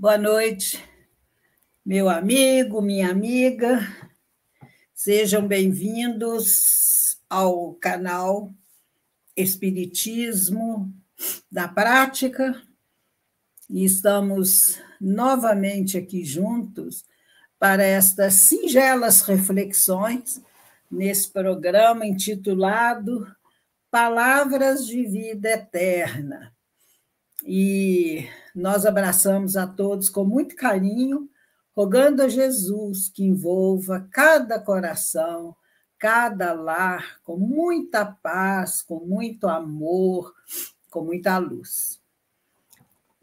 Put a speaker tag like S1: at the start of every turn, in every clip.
S1: Boa noite, meu amigo, minha amiga. Sejam bem-vindos ao canal Espiritismo da Prática. E estamos novamente aqui juntos para estas singelas reflexões nesse programa intitulado Palavras de Vida Eterna. E nós abraçamos a todos com muito carinho, rogando a Jesus que envolva cada coração, cada lar, com muita paz, com muito amor, com muita luz.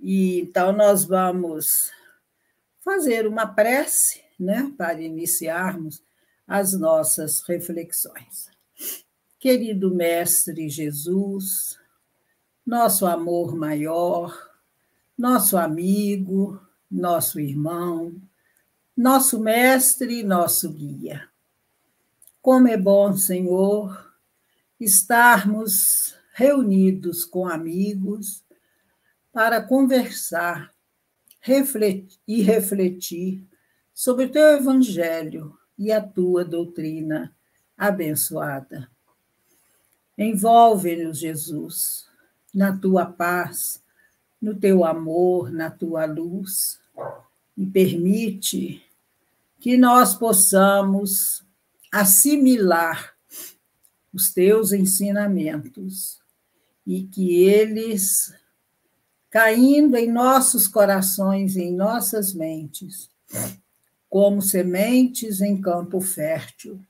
S1: E então nós vamos fazer uma prece, né, para iniciarmos as nossas reflexões. Querido Mestre Jesus, nosso amor maior, nosso amigo, nosso irmão, nosso mestre e nosso guia. Como é bom, Senhor, estarmos reunidos com amigos para conversar e refletir sobre o teu evangelho e a tua doutrina abençoada. Envolve-nos, Jesus, na tua paz, no teu amor, na tua luz, e permite que nós possamos assimilar os teus ensinamentos e que eles, caindo em nossos corações e em nossas mentes, como sementes em campo fértil,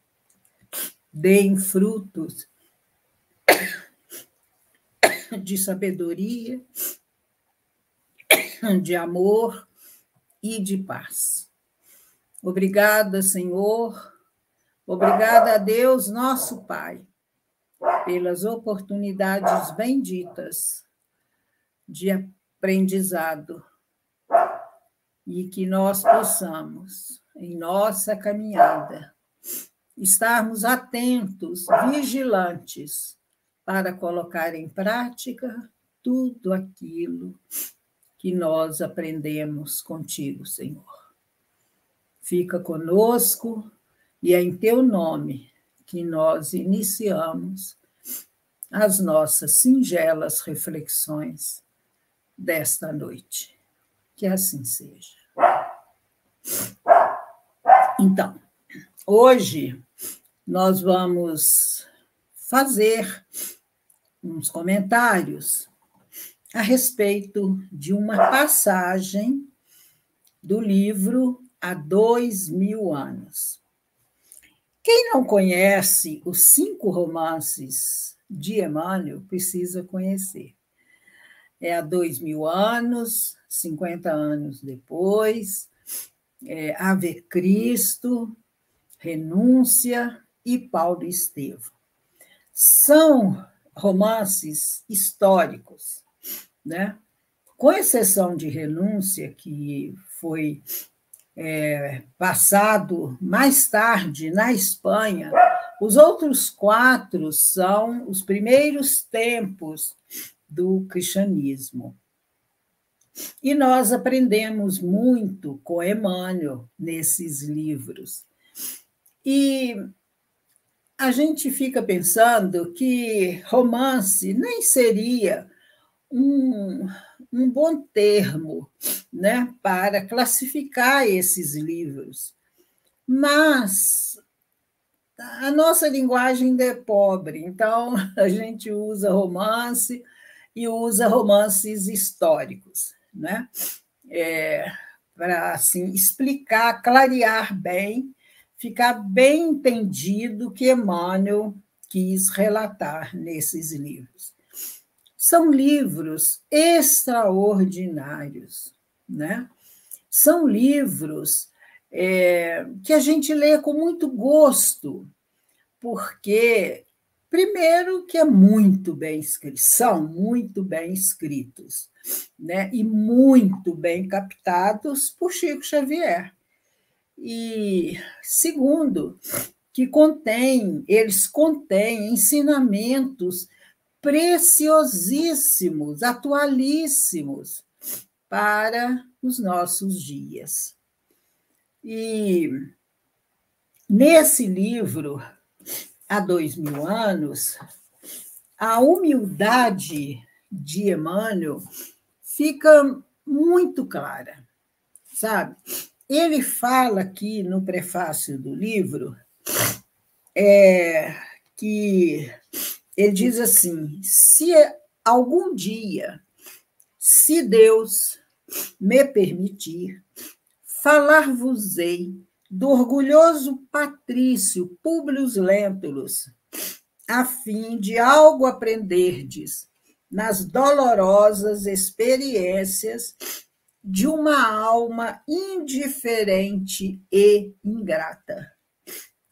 S1: deem frutos de sabedoria, de amor e de paz. Obrigada, Senhor. Obrigada a Deus, nosso Pai, pelas oportunidades benditas de aprendizado e que nós possamos, em nossa caminhada, estarmos atentos, vigilantes, para colocar em prática tudo aquilo que nós aprendemos contigo, Senhor. Fica conosco e é em teu nome que nós iniciamos as nossas singelas reflexões desta noite. Que assim seja. Então, hoje nós vamos fazer uns comentários a respeito de uma passagem do livro Há 2000 anos. Quem não conhece os 5 romances de Emmanuel precisa conhecer. É Há 2000 anos, 50 anos depois, Ave Cristo, Renúncia e Paulo Estevão. São romances históricos, né? Com exceção de Renúncia, que foi passado mais tarde na Espanha, os outros 4 são os primeiros tempos do cristianismo. E nós aprendemos muito com Emmanuel nesses livros. E a gente fica pensando que romance nem seria um bom termo, né, para classificar esses livros. Mas a nossa linguagem ainda é pobre, então a gente usa romance e usa romances históricos, né? Para assim, explicar, clarear bem, ficar bem entendido o que Emmanuel quis relatar nesses livros. São livros extraordinários, né? São livros que a gente lê com muito gosto, porque, primeiro, que é muito bem escrito, são muito bem escritos, né? E muito bem captados por Chico Xavier. E, segundo, que eles contêm ensinamentos preciosíssimos, atualíssimos, para os nossos dias. E nesse livro, Há 2000 anos, a humildade de Emmanuel fica muito clara, sabe? Ele fala aqui no prefácio do livro que ele diz assim: se algum dia, se Deus me permitir, falar-vos-ei do orgulhoso patrício Públio Lentulus, a fim de algo aprenderdes nas dolorosas experiências de uma alma indiferente e ingrata.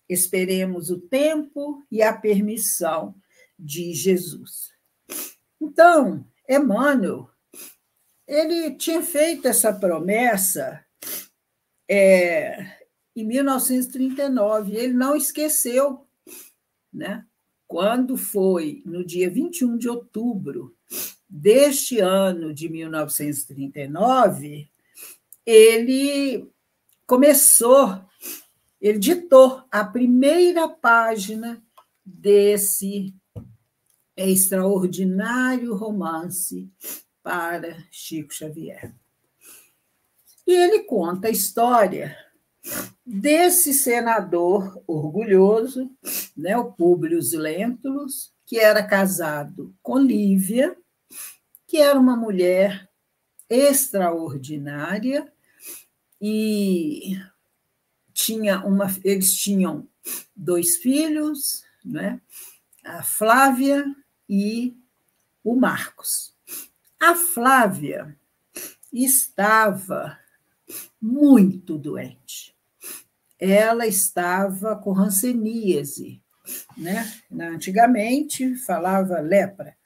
S1: Esperemos o tempo e a permissão de Jesus. Então, Emmanuel, ele tinha feito essa promessa em 1939, ele não esqueceu, né? Quando foi no dia 21 de outubro deste ano de 1939, ele ditou a primeira página desse extraordinário romance para Chico Xavier. E ele conta a história desse senador orgulhoso, né, o Públio Lentulus, que era casado com Lívia, que era uma mulher extraordinária, e eles tinham 2 filhos, né, a Flávia e o Marcos. A Flávia estava muito doente. Ela estava com hanseníase, né? Antigamente falava lepra.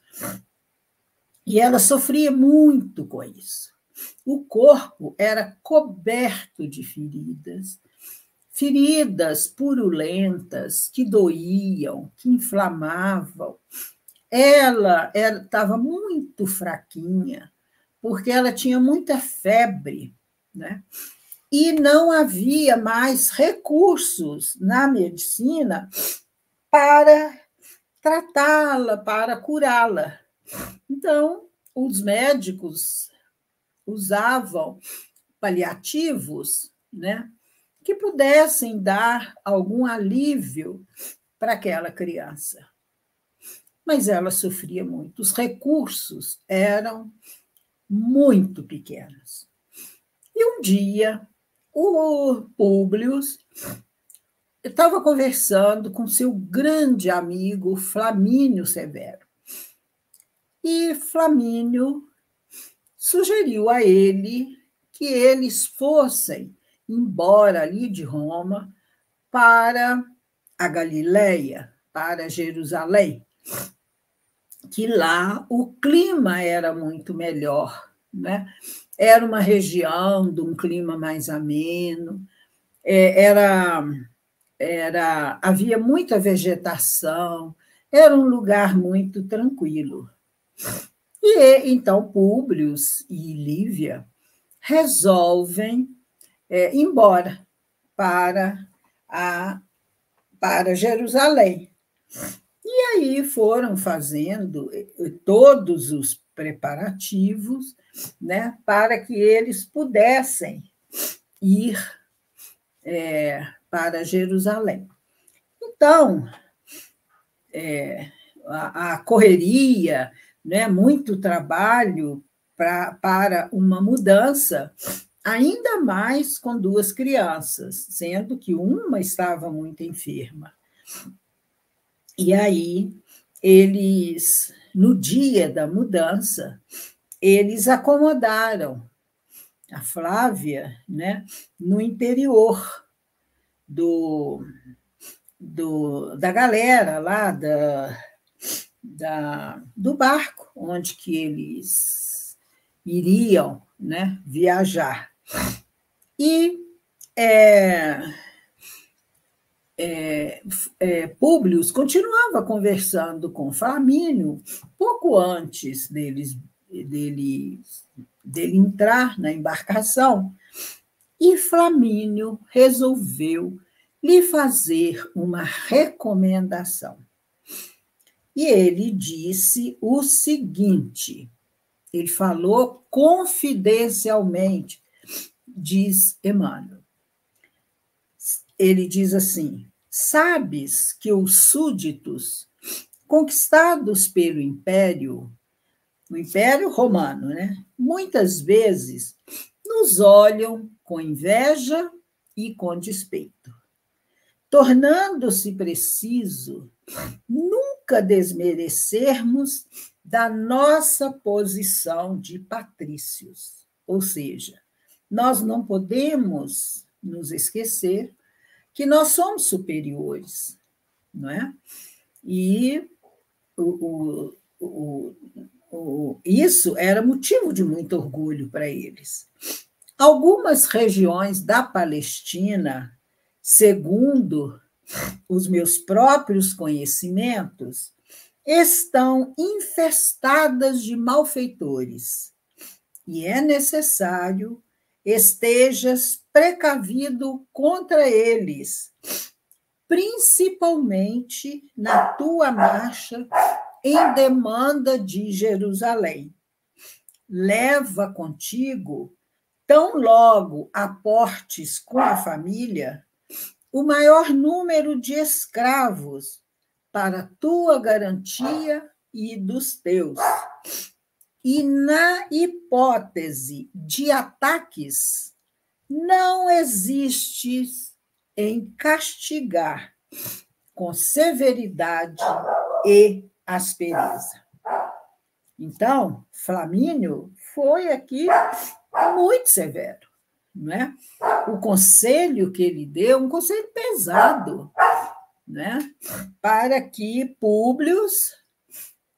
S1: E ela sofria muito com isso. O corpo era coberto de feridas purulentas que doíam, que inflamavam. Ela estava muito fraquinha, porque ela tinha muita febre, né? E não havia mais recursos na medicina para tratá-la, para curá-la. Então, os médicos usavam paliativos, né, que pudessem dar algum alívio para aquela criança. Mas ela sofria muito, os recursos eram muito pequenos. E um dia, o Públio estava conversando com seu grande amigo Flamínio Severo. E Flamínio sugeriu a ele que eles fossem embora ali de Roma para a Galileia, para Jerusalém, que lá o clima era muito melhor, né? Era uma região de um clima mais ameno, havia muita vegetação, era um lugar muito tranquilo. E então Públio e Lívia resolvem ir embora para Jerusalém. E aí foram fazendo todos os preparativos, né, para que eles pudessem ir para Jerusalém. Então, a correria, né, muito trabalho para uma mudança, ainda mais com 2 crianças, sendo que uma estava muito enferma. E aí, eles, no dia da mudança, eles acomodaram a Flávia, né, no interior da galera lá do barco, onde que eles iriam, né, viajar. E Públio continuava conversando com Flamínio pouco antes dele dele entrar na embarcação, e Flamínio resolveu lhe fazer uma recomendação. E ele disse o seguinte, ele falou confidencialmente, diz Emmanuel. Ele diz assim: sabes que os súditos conquistados pelo Império, o Império Romano, né, muitas vezes nos olham com inveja e com despeito, tornando-se preciso nunca desmerecermos da nossa posição de patrícios. Ou seja, nós não podemos nos esquecer que nós somos superiores, não é? E isso era motivo de muito orgulho para eles. Algumas regiões da Palestina, segundo os meus próprios conhecimentos, estão infestadas de malfeitores, e é necessário estejas precavido contra eles, principalmente na tua marcha em demanda de Jerusalém. Leva contigo, tão logo aportes com a família, o maior número de escravos para tua garantia e dos teus. E na hipótese de ataques, não existes em castigar com severidade e aspereza. Então, Flamínio foi aqui muito severo, não é? O conselho que ele deu, um conselho pesado, né? Para que Públio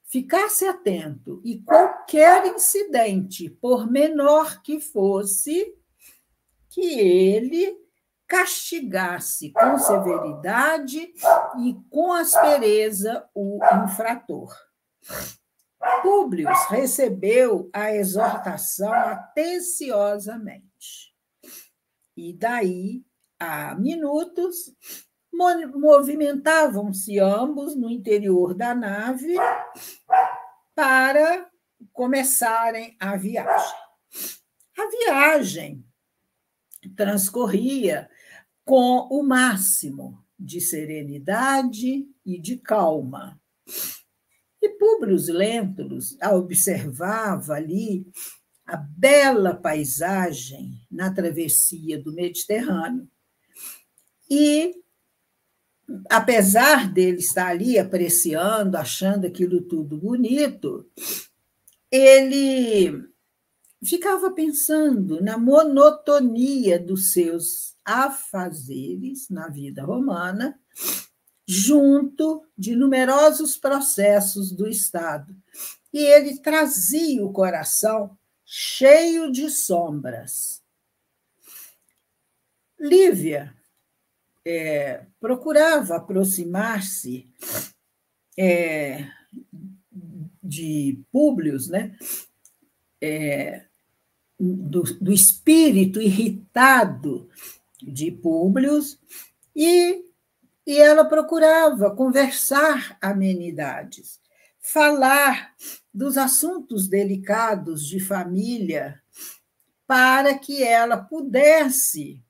S1: ficasse atento e qualquer incidente, por menor que fosse, que ele castigasse com severidade e com aspereza o infrator. Públio recebeu a exortação atenciosamente. E daí a minutos movimentavam-se ambos no interior da nave para começarem a viagem. A viagem transcorria com o máximo de serenidade e de calma. E Públio Lentulus observava ali a bela paisagem na travessia do Mediterrâneo. E, apesar dele estar ali apreciando, achando aquilo tudo bonito, ele ficava pensando na monotonia dos seus afazeres na vida romana, junto de numerosos processos do Estado. E ele trazia o coração cheio de sombras. Lívia procurava aproximar-se de Públio, né? Do espírito irritado de Públio, e ela procurava conversar amenidades, falar dos assuntos delicados de família, para que ela pudesse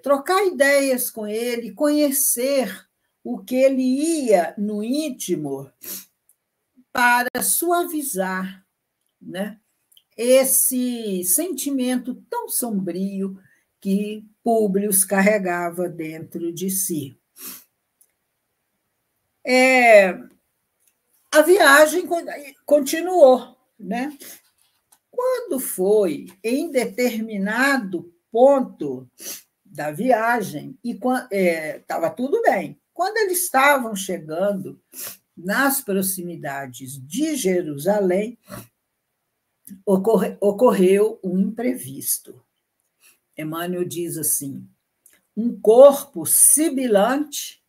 S1: trocar ideias com ele, conhecer o que ele ia no íntimo para suavizar, né, esse sentimento tão sombrio que Públio carregava dentro de si. A viagem continuou, né? Quando foi em determinado ponto da viagem, e estava tudo bem. Quando eles estavam chegando nas proximidades de Jerusalém, ocorreu um imprevisto. Emmanuel diz assim: um corpo sibilante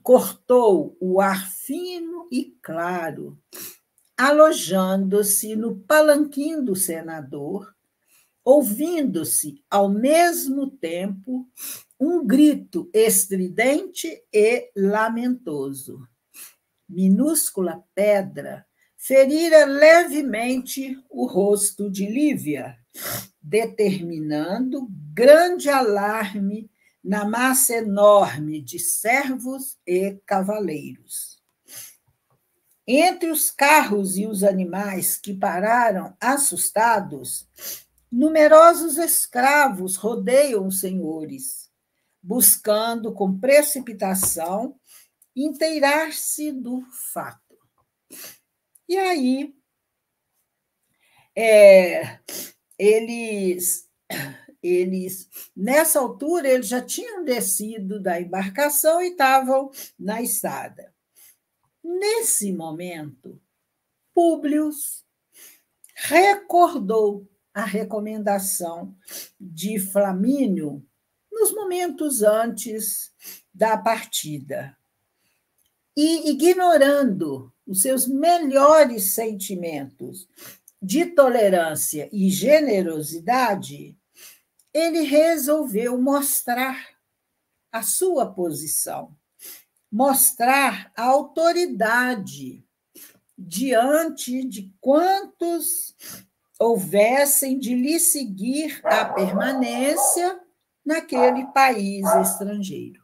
S1: cortou o ar fino e claro, alojando-se no palanquim do senador, ouvindo-se, ao mesmo tempo, um grito estridente e lamentoso. Minúscula pedra ferira levemente o rosto de Lívia, determinando grande alarme na massa enorme de servos e cavaleiros. Entre os carros e os animais que pararam assustados, numerosos escravos rodeiam os senhores, buscando com precipitação inteirar-se do fato. E aí, eles, nessa altura, eles já tinham descido da embarcação e estavam na estrada. Nesse momento, Públio recordou a recomendação de Flamínio nos momentos antes da partida. E, ignorando os seus melhores sentimentos de tolerância e generosidade, ele resolveu mostrar a sua posição, mostrar a autoridade diante de quantos houvessem de lhe seguir a permanência naquele país estrangeiro.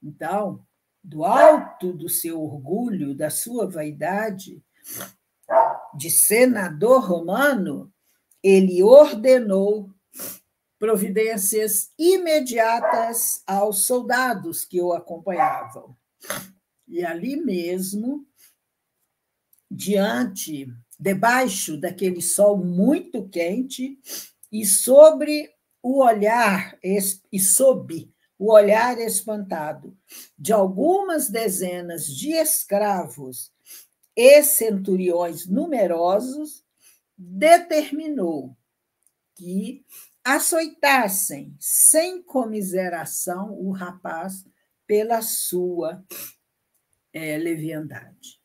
S1: Então, do alto do seu orgulho, da sua vaidade, de senador romano, ele ordenou providências imediatas aos soldados que o acompanhavam. E ali mesmo, debaixo daquele sol muito quente, e sob o olhar espantado de algumas dezenas de escravos e centuriões numerosos, determinou que açoitassem sem comiseração o rapaz pela sua leviandade.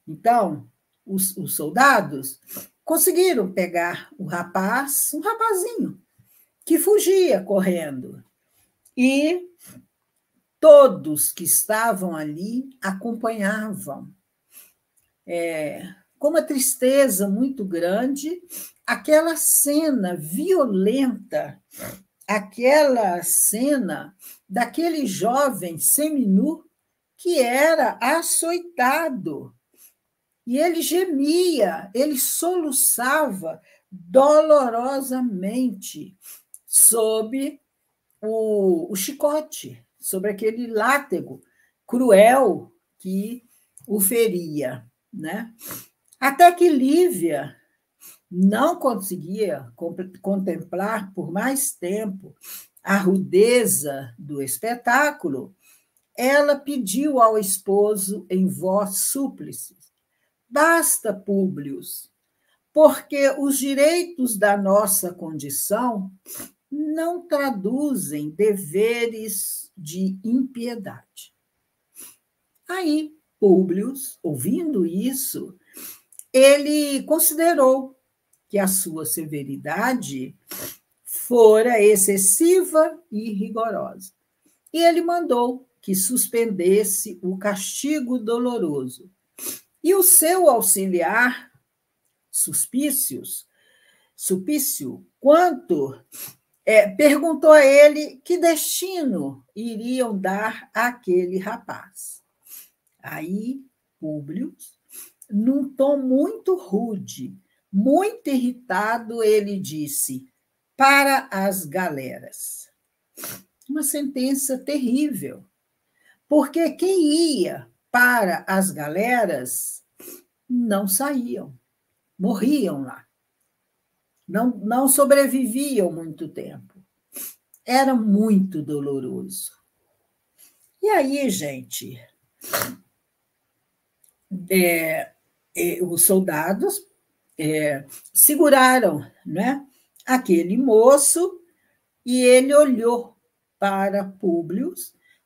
S1: Então, os soldados conseguiram pegar o rapaz, um rapazinho, que fugia correndo. E todos que estavam ali acompanhavam, com uma tristeza muito grande, aquela cena violenta, aquela cena daquele jovem seminu que era açoitado. E ele gemia, ele soluçava dolorosamente sob o chicote, sobre aquele látego cruel que o feria, né? Até que Lívia não conseguia contemplar por mais tempo a rudeza do espetáculo, ela pediu ao esposo em voz súplice: basta, Públio, porque os direitos da nossa condição não traduzem deveres de impiedade. Aí, Públio, ouvindo isso, ele considerou que a sua severidade fora excessiva e rigorosa. E ele mandou que suspendesse o castigo doloroso. E o seu auxiliar, Sulpício, perguntou a ele que destino iriam dar àquele rapaz. Aí, Públio, num tom muito rude, muito irritado, ele disse: para as galeras. Uma sentença terrível, porque quem ia para as galeras não saíam, morriam lá, não sobreviviam muito tempo. Era muito doloroso. E aí, gente, os soldados seguraram, né, aquele moço, e ele olhou para Públio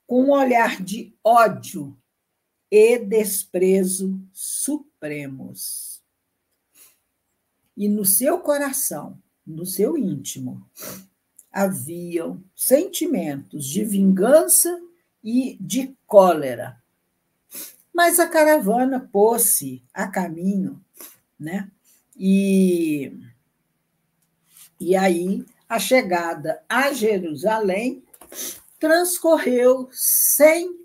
S1: com um olhar de ódio e desprezo supremos. E no seu coração, no seu íntimo, haviam sentimentos de vingança e de cólera. Mas a caravana pôs-se a caminho, né? E aí a chegada a Jerusalém transcorreu sem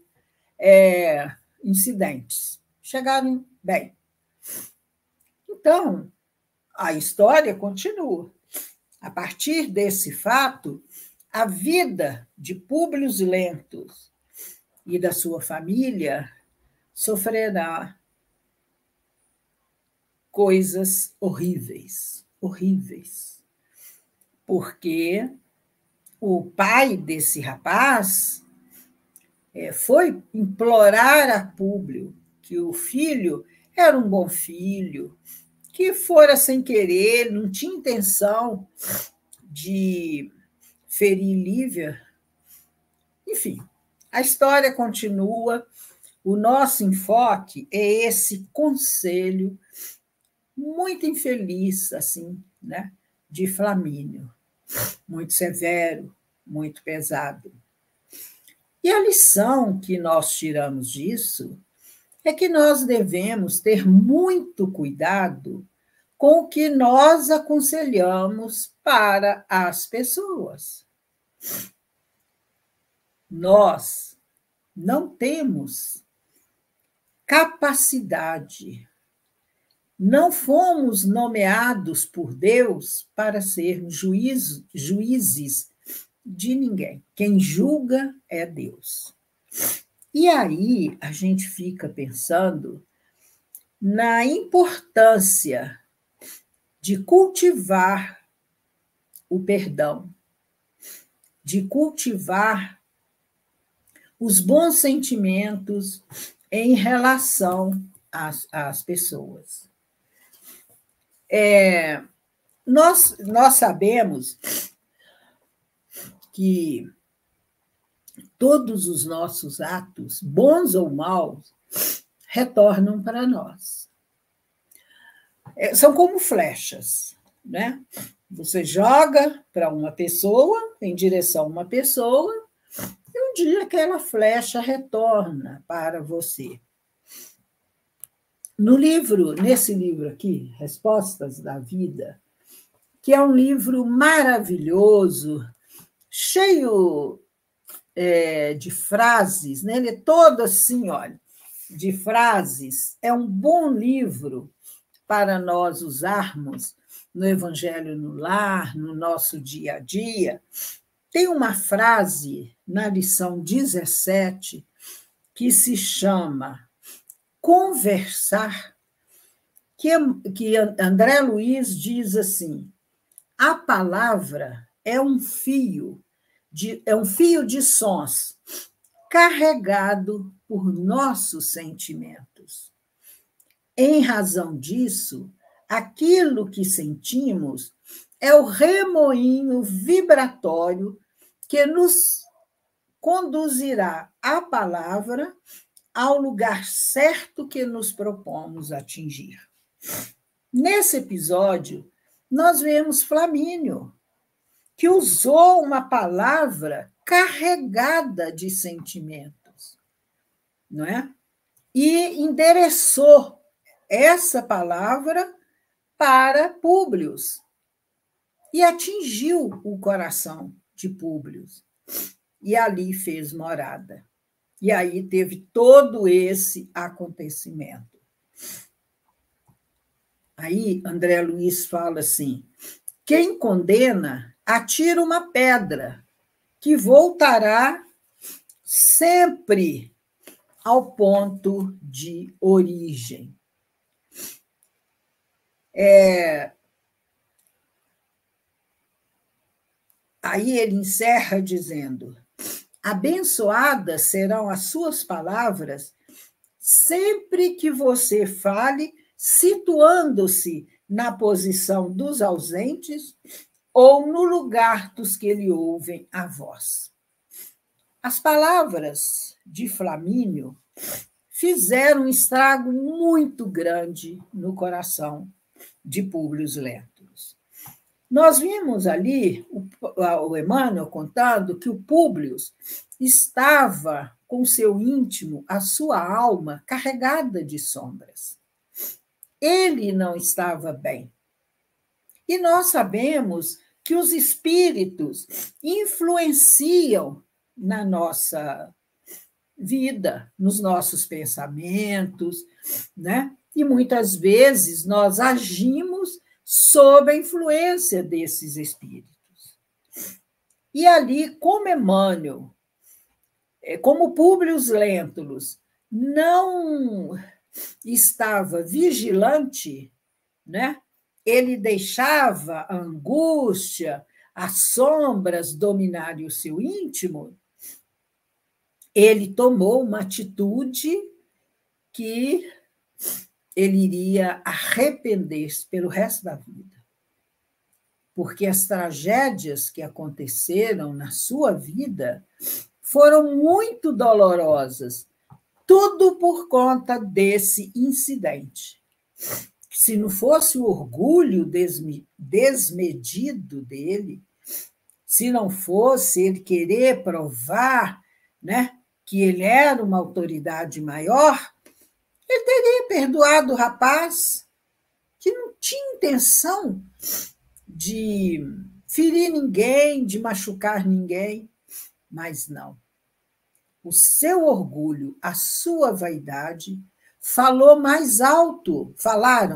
S1: incidentes. Chegaram bem. Então, a história continua. A partir desse fato, a vida de Públio Lento e da sua família sofrerá coisas horríveis, horríveis. Porque o pai desse rapaz foi implorar a Públio que o filho era um bom filho, que fora sem querer, não tinha intenção de ferir Lívia. Enfim, a história continua. O nosso enfoque é esse conselho muito infeliz, assim, né, de Flamínio, muito severo, muito pesado. E a lição que nós tiramos disso é que nós devemos ter muito cuidado com o que nós aconselhamos para as pessoas. Nós não temos capacidade, não fomos nomeados por Deus para sermos juízes de ninguém. Quem julga é Deus. E aí a gente fica pensando na importância de cultivar o perdão, de cultivar os bons sentimentos em relação às pessoas. Nós sabemos que todos os nossos atos, bons ou maus, retornam para nós. São como flechas, né? Você joga para uma pessoa, em direção a uma pessoa, e um dia aquela flecha retorna para você. Nesse livro aqui, Respostas da Vida, que é um livro maravilhoso, cheio de frases, né? Ele é todo assim, olha, de frases. É um bom livro para nós usarmos no Evangelho no Lar, no nosso dia a dia. Tem uma frase na lição 17 que se chama conversar, que André Luiz diz assim: a palavra é um fio de sons carregado por nossos sentimentos. Em razão disso, aquilo que sentimos é o remoinho vibratório que nos conduzirá a palavra ao lugar certo que nos propomos atingir. Nesse episódio, nós vemos Flamínio, que usou uma palavra carregada de sentimentos, não é? E endereçou essa palavra para Públio e atingiu o coração de Públio. E ali fez morada. E aí teve todo esse acontecimento. Aí André Luiz fala assim: quem condena, atira uma pedra, que voltará sempre ao ponto de origem. Aí ele encerra dizendo: abençoadas serão as suas palavras sempre que você fale situando-se na posição dos ausentes ou no lugar dos que lhe ouvem a voz. As palavras de Flamínio fizeram um estrago muito grande no coração de Públio Lentulus. Nós vimos ali o Emmanuel contando que o Públio estava com seu íntimo, a sua alma carregada de sombras. Ele não estava bem. E nós sabemos que os espíritos influenciam na nossa vida, nos nossos pensamentos, né? E muitas vezes nós agimos sob a influência desses espíritos. E ali, como Emmanuel, como Públio Lentulus não estava vigilante, né? Ele deixava a angústia, as sombras dominarem o seu íntimo, ele tomou uma atitude que ele iria arrepender-se pelo resto da vida. Porque as tragédias que aconteceram na sua vida foram muito dolorosas, tudo por conta desse incidente. Se não fosse o orgulho desmedido dele, se não fosse ele querer provar, né, que ele era uma autoridade maior, ele teria perdoado o rapaz, que não tinha intenção de ferir ninguém, de machucar ninguém, mas não. O seu orgulho, a sua vaidade, falaram,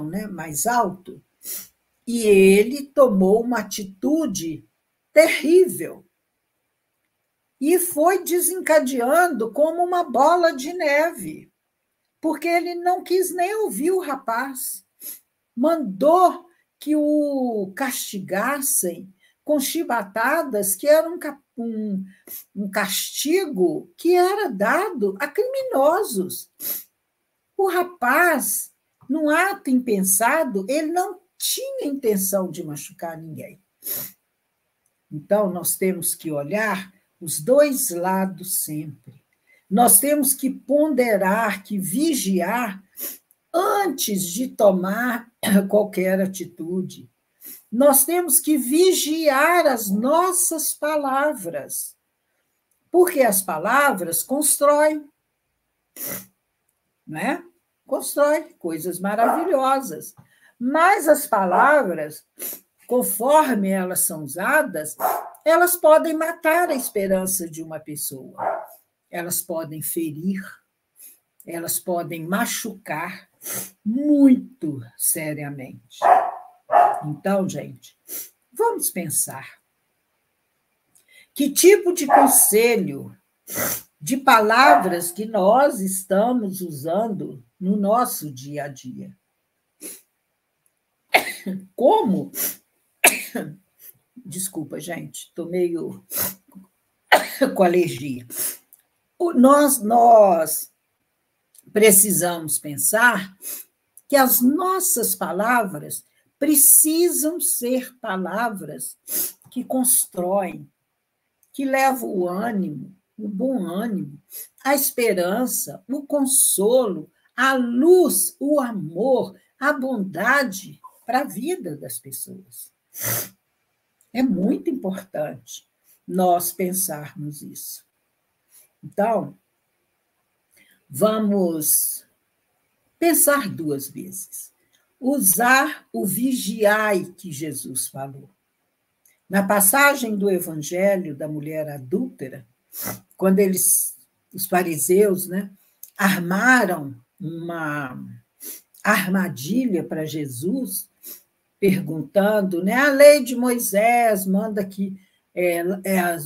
S1: né, mais alto, e ele tomou uma atitude terrível e foi desencadeando como uma bola de neve, porque ele não quis nem ouvir o rapaz, mandou que o castigassem com chibatadas, que era um castigo que era dado a criminosos. O rapaz, num ato impensado, ele não tinha intenção de machucar ninguém. Então, nós temos que olhar os dois lados sempre. Nós temos que ponderar, que vigiar antes de tomar qualquer atitude. Nós temos que vigiar as nossas palavras, porque as palavras constroem, né? Constrói coisas maravilhosas. Mas as palavras, conforme elas são usadas, elas podem matar a esperança de uma pessoa. Elas podem ferir, elas podem machucar muito seriamente. Então, gente, vamos pensar. Que tipo de conselho, de palavras que nós estamos usando no nosso dia a dia? Como? Desculpa, gente, estou meio com alergia. Nós precisamos pensar que as nossas palavras precisam ser palavras que constroem, que levam o ânimo, o bom ânimo, a esperança, o consolo, a luz, o amor, a bondade para a vida das pessoas. É muito importante nós pensarmos isso. Então, vamos pensar duas vezes. Usar o vigiai que Jesus falou. Na passagem do Evangelho da mulher adúltera, quando os fariseus, né, armaram uma armadilha para Jesus, perguntando, né, a lei de Moisés manda que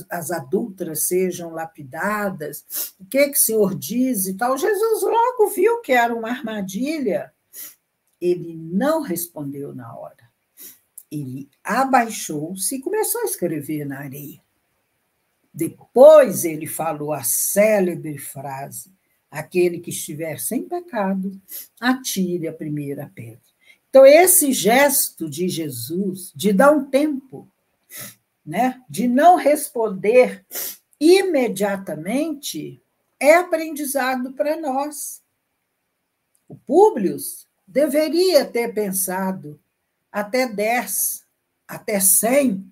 S1: as adúlteras sejam lapidadas, o que o Senhor diz e tal. Jesus logo viu que era uma armadilha. Ele não respondeu na hora. Ele abaixou-se e começou a escrever na areia. Depois ele falou a célebre frase: aquele que estiver sem pecado, atire a primeira pedra. Então, esse gesto de Jesus, de dar um tempo, né, de não responder imediatamente, é aprendizado para nós. O Públio deveria ter pensado até 10, até 100,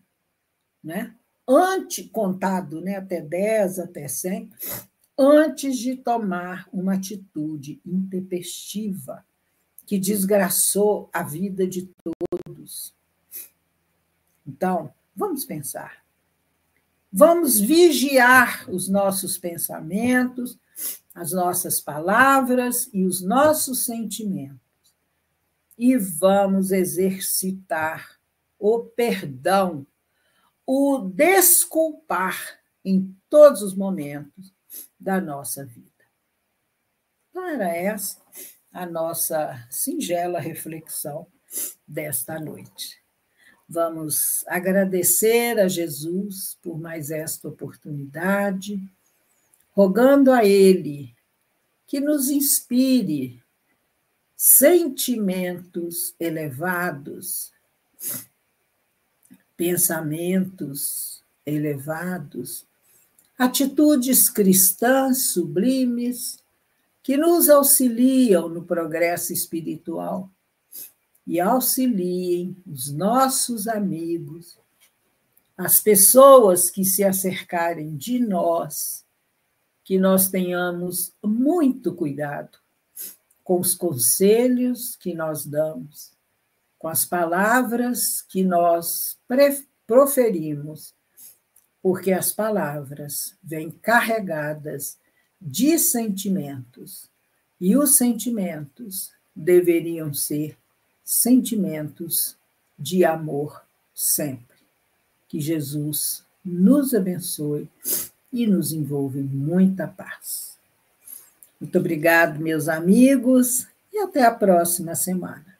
S1: né? Contado, né? Até 10, até 100, antes de tomar uma atitude intempestiva que desgraçou a vida de todos. Então, vamos pensar. Vamos vigiar os nossos pensamentos, as nossas palavras e os nossos sentimentos. E vamos exercitar o perdão, o desculpar em todos os momentos da nossa vida. Então, era essa a nossa singela reflexão desta noite. Vamos agradecer a Jesus por mais esta oportunidade, rogando a Ele que nos inspire sentimentos elevados, pensamentos elevados, atitudes cristãs sublimes que nos auxiliam no progresso espiritual e auxiliem os nossos amigos, as pessoas que se acercarem de nós, que nós tenhamos muito cuidado com os conselhos que nós damos, com as palavras que nós proferimos, porque as palavras vêm carregadas de sentimentos, e os sentimentos deveriam ser sentimentos de amor sempre. Que Jesus nos abençoe e nos envolva em muita paz. Muito obrigado, meus amigos, e até a próxima semana.